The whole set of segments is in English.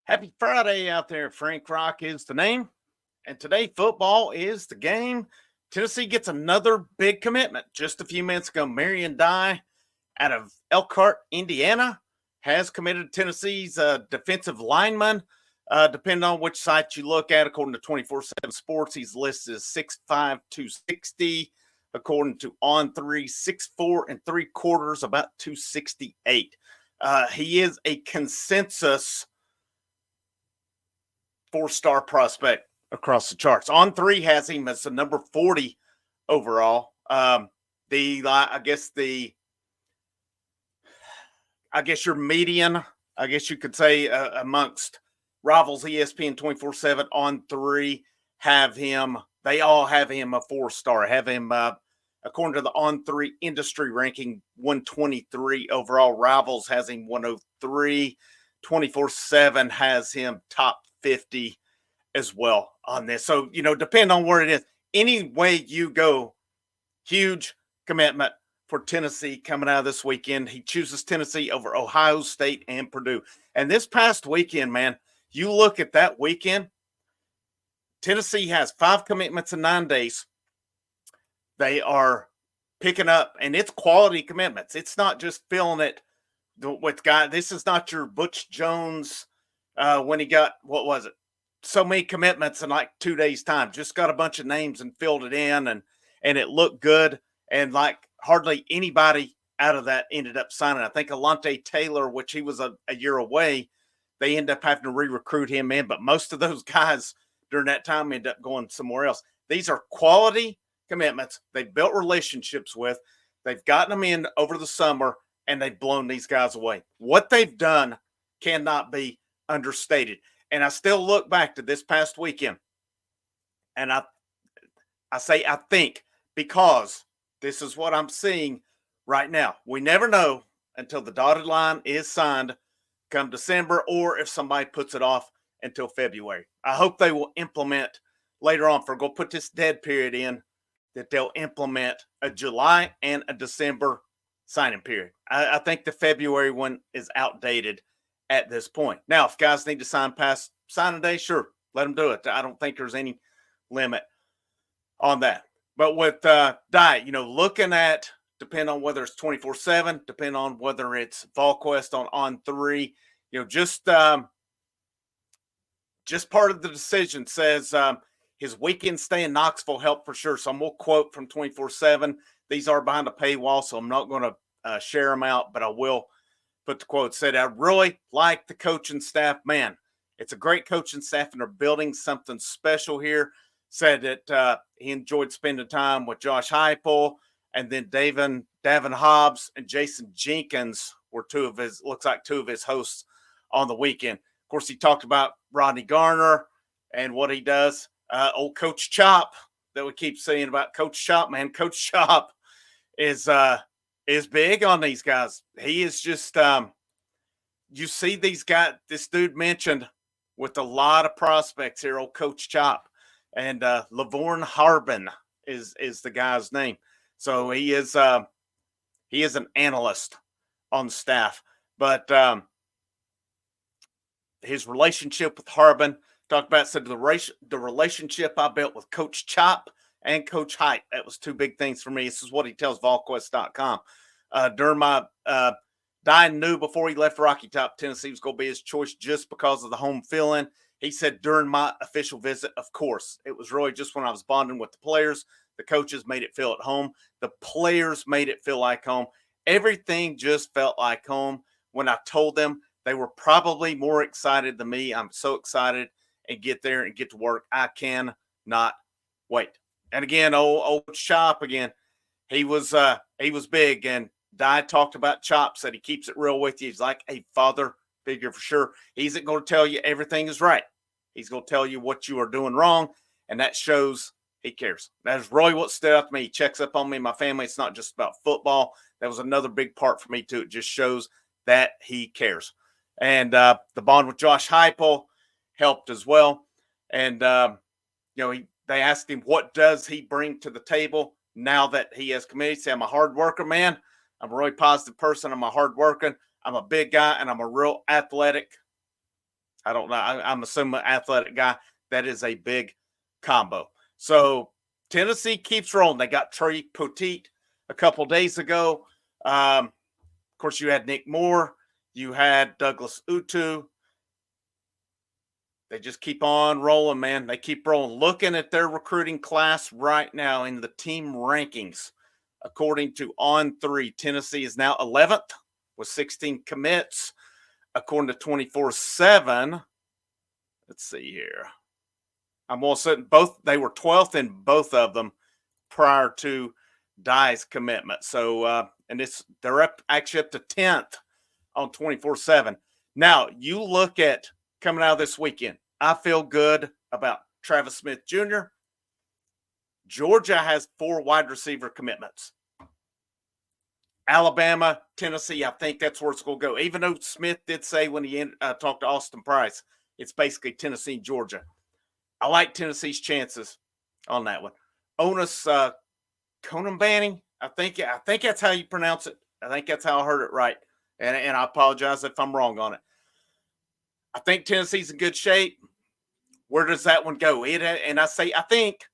Happy Friday out there. Frank Rock is the name. And today, football is the game. Tennessee gets another big commitment. Just a few minutes ago, Marion Dye out of Elkhart, Indiana, has committed to Tennessee's defensive lineman. Depending on which site you look at, according to 24/7 Sports, he's listed as 6'5", 260. According to On3, 6'4" and 3/4, about 268. He is a consensus four-star prospect across the charts. On3 has him as the number 40 overall. I guess your median, I guess you could say, amongst rivals, ESPN 24/7, On3 have him. They all have him a four-star. Have him, according to the On3 industry ranking, 123 overall. Rivals has him 103. 24/7 has him top 50 as well on this. So, depending on where it is, any way you go, huge commitment for Tennessee coming out of this weekend. He chooses Tennessee over Ohio State and Purdue. And this past weekend, man, you look at that weekend, Tennessee has 5 commitments in 9 days. They are picking up, and it's quality commitments. It's not just filling it with guys. This is not your Butch Jones when he got, so many commitments in like 2 days' time. Just got a bunch of names and filled it in, and it looked good. And like hardly anybody out of that ended up signing. I think Alante Taylor, which he was a year away, they end up having to re-recruit him in. But most of those guys during that time end up going somewhere else. These are quality commitments. They've built relationships with. They've gotten them in over the summer, and they've blown these guys away. What they've done cannot be understated. And I still look back to this past weekend, and I think, because this is what I'm seeing right now. We never know until the dotted line is signed come December, or if somebody puts it off until February. I hope they will implement later on, if we're going to put this dead period in, that they'll implement a July and a December signing period. I think the February one is outdated at this point. Now, if guys need to sign past signing day, sure, let them do it. I don't think there's any limit on that. But with Dye, looking at, depending on whether it's 24/7, depending on whether it's VolQuest on 3, just part of the decision says his weekend stay in Knoxville helped for sure. So I'm going to quote from 24/7. These are behind a paywall, so I'm not going to share them out, but I will put the quote. Said, I really like the coaching staff. Man, it's a great coaching staff, and they're building something special here. Said that he enjoyed spending time with Josh Heupel, and then Davin Hobbs and Jason Jenkins were two of his hosts on the weekend. Of course, he talked about Rodney Garner and what he does. Old Coach Chop that we keep saying about Coach Chop, man. Coach Chop is big on these guys. He is just, you see these guys, this dude mentioned with a lot of prospects here, old Coach Chop. And Lavorne Harbin is the guy's name. So he is an analyst on staff. But his relationship with Harbin, talked about, said the relationship I built with Coach Chop and Coach Height, that was 2 big things for me. This is what he tells VolQuest.com. During my Dye knew before he left Rocky Top, Tennessee was going to be his choice just because of the home feeling. He said during my official visit, of course, it was really just when I was bonding with the players. The coaches made it feel at home. The players made it feel like home. Everything just felt like home. When I told them, they were probably more excited than me. I'm so excited and get there and get to work. I cannot wait. And again, old Chop again, he was big, and Dye talked about Chop, said he keeps it real with you. He's like a father figure for sure. He isn't going to tell you everything is right. He's going to tell you what you are doing wrong, and that shows he cares. That's really what stood out to me. He checks up on me and my family. It's not just about football. That was another big part for me, too. It just shows that he cares. And the bond with Josh Heupel helped as well. And, they asked him, what does he bring to the table now that he has committed? He said, I'm a hard worker, man. I'm a really positive person. I'm a hard worker. I'm a big guy, and I'm a real athletic I don't know. I'm assuming athletic guy. That is a big combo. So Tennessee keeps rolling. They got Trey Poteet a couple days ago. Of course, you had Nick Moore. You had Douglas Utu. They just keep on rolling, man. They keep rolling. Looking at their recruiting class right now in the team rankings, according to On3, Tennessee is now 11th with 16 commits. According to 24/7, let's see here. I'm all certain they were 12th in both of them prior to Dye's commitment. So, and they're actually up to 10th on 24/7. Now, you look at coming out of this weekend, I feel good about Travis Smith Jr. Georgia has 4 wide receiver commitments. Alabama, Tennessee, I think that's where it's going to go. Even though Smith did say when he talked to Austin Price, it's basically Tennessee and Georgia. I like Tennessee's chances on that one. Onus Konambanny, I think that's how you pronounce it. I think that's how I heard it right. And I apologize if I'm wrong on it. I think Tennessee's in good shape. Where does that one go? And I think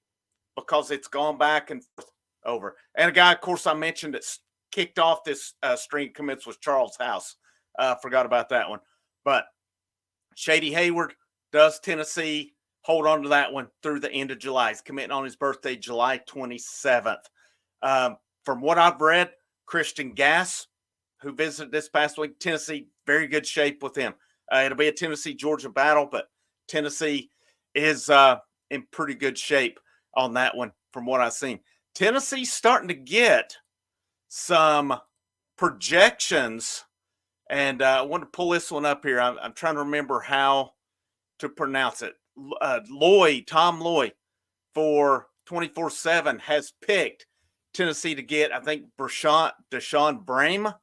because it's gone back and forth over. And a guy, of course, I mentioned that kicked off this string of commits was Charles House. Forgot about that one. But Shady Hayward, does Tennessee hold on to that one through the end of July? He's committing on his birthday, July 27th. From what I've read, Christian Gass, who visited this past week, Tennessee, very good shape with him. It'll be a Tennessee-Georgia battle, but Tennessee is in pretty good shape on that one from what I've seen. Tennessee's starting to get some projections, and I want to pull this one up here. I'm trying to remember how to pronounce it. Tom Loy for 24/7 has picked Tennessee to get, I think, Bashan Deshawn Bra,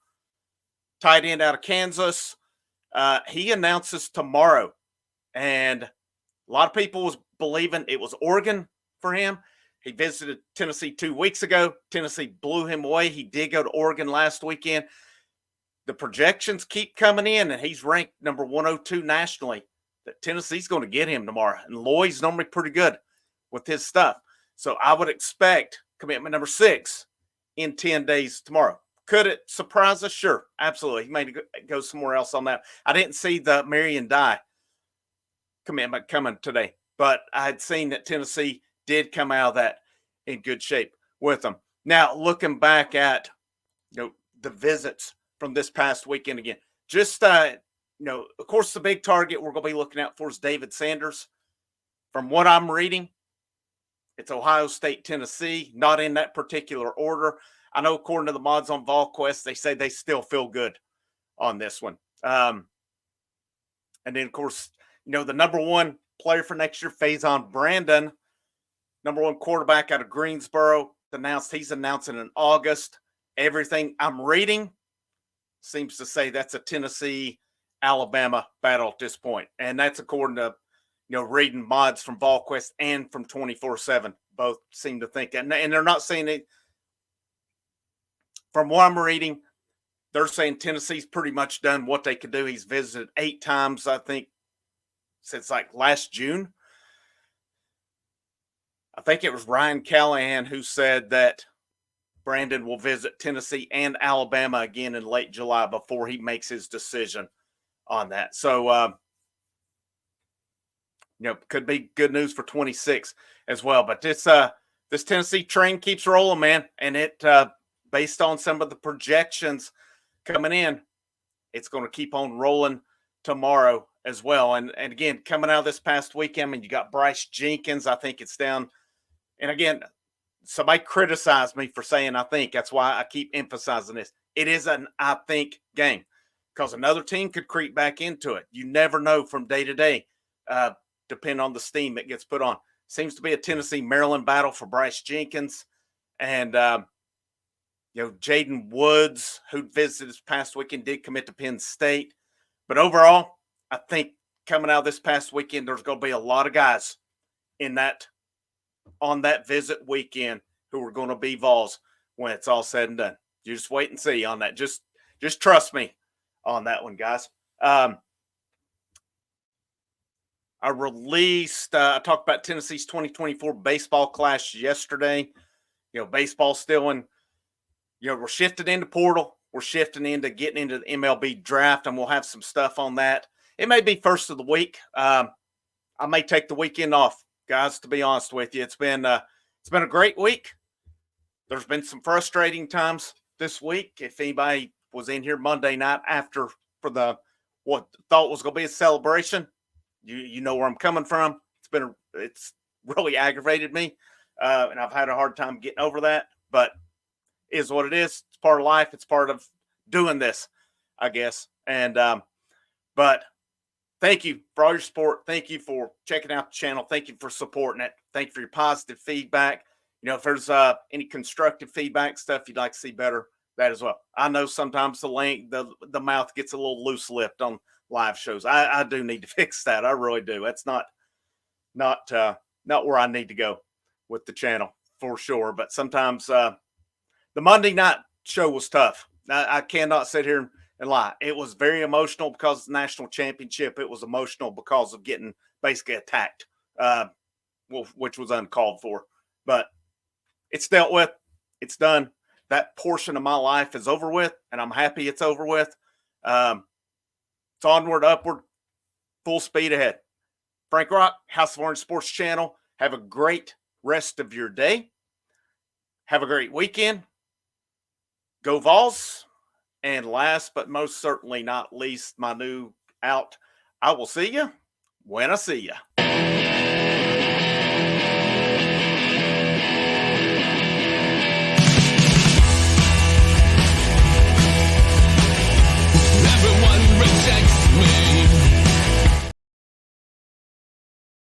tight end out of Kansas. He announces tomorrow, and a lot of people was believing it was Oregon for him. He visited Tennessee 2 weeks ago. Tennessee blew him away. He did go to Oregon last weekend. The projections keep coming in, and he's ranked number 102 nationally. That Tennessee's going to get him tomorrow. And Loy's normally pretty good with his stuff. So I would expect commitment number 6 in 10 days tomorrow. Could it surprise us? Sure, absolutely. He may go somewhere else on that. I didn't see the Marion Dye commitment coming today, but I had seen that Tennessee did come out of that in good shape with them. Now, looking back at the visits from this past weekend again, just of course, the big target we're going to be looking out for is David Sanders. From what I'm reading, it's Ohio State, Tennessee, not in that particular order. I know according to the mods on VolQuest, they say they still feel good on this one. And then, of course, the number 1 player for next year, Faison Brandon, number 1 quarterback out of Greensboro, he's announcing in August. Everything I'm reading seems to say that's a Tennessee-Alabama battle at this point. And that's according to, reading mods from VolQuest and from 24/7. Both seem to think that. And they're not saying it. From what I'm reading, they're saying Tennessee's pretty much done what they could do. He's visited 8 times, I think, since like last June. I think it was Ryan Callahan who said that Brandon will visit Tennessee and Alabama again in late July before he makes his decision on that. So, could be good news for 26 as well. But this Tennessee train keeps rolling, man. And it, based on some of the projections coming in, it's going to keep on rolling tomorrow as well. And again, coming out of this past weekend, you got Bryce Jenkins. I think it's down. And again, somebody criticized me for saying I think. That's why I keep emphasizing this. It is an I think game because another team could creep back into it. You never know from day to day, depending on the steam that gets put on. Seems to be a Tennessee-Maryland battle for Bryce Jenkins. And, Jaden Woods, who visited this past weekend, did commit to Penn State. But overall, I think coming out this past weekend, there's going to be a lot of guys on that visit weekend who are going to be Vols when it's all said and done. You just wait and see on that. Just trust me on that one, guys. I released, I talked about Tennessee's 2024 baseball class yesterday. Baseball still in, we're shifting into portal. We're shifting into getting into the MLB draft, and we'll have some stuff on that. It may be first of the week. I may take the weekend off, guys, to be honest with you. It's been a great week. There's been some frustrating times this week. If anybody was in here Monday night for the what thought was going to be a celebration, you know where I'm coming from. It's really aggravated me, and I've had a hard time getting over that. But it is what it is. It's part of life. It's part of doing this, I guess. And but thank you for all your support. Thank you for checking out the channel. Thank you for supporting it. Thank you for your positive feedback. If there's any constructive feedback stuff you'd like to see better, that as well. I know sometimes the mouth gets a little loose-lipped on live shows. I do need to fix that. I really do. That's not where I need to go with the channel for sure. But sometimes the Monday night show was tough. I cannot sit here and lie. It was very emotional because of the national championship. It was emotional because of getting basically attacked, which was uncalled for. But it's dealt with. It's done. That portion of my life is over with, and I'm happy it's over with. It's onward, upward, full speed ahead. Frank Rock, House of Orange Sports Channel. Have a great rest of your day. Have a great weekend. Go Vols. And last but most certainly not least, my new out. I will see you when I see you.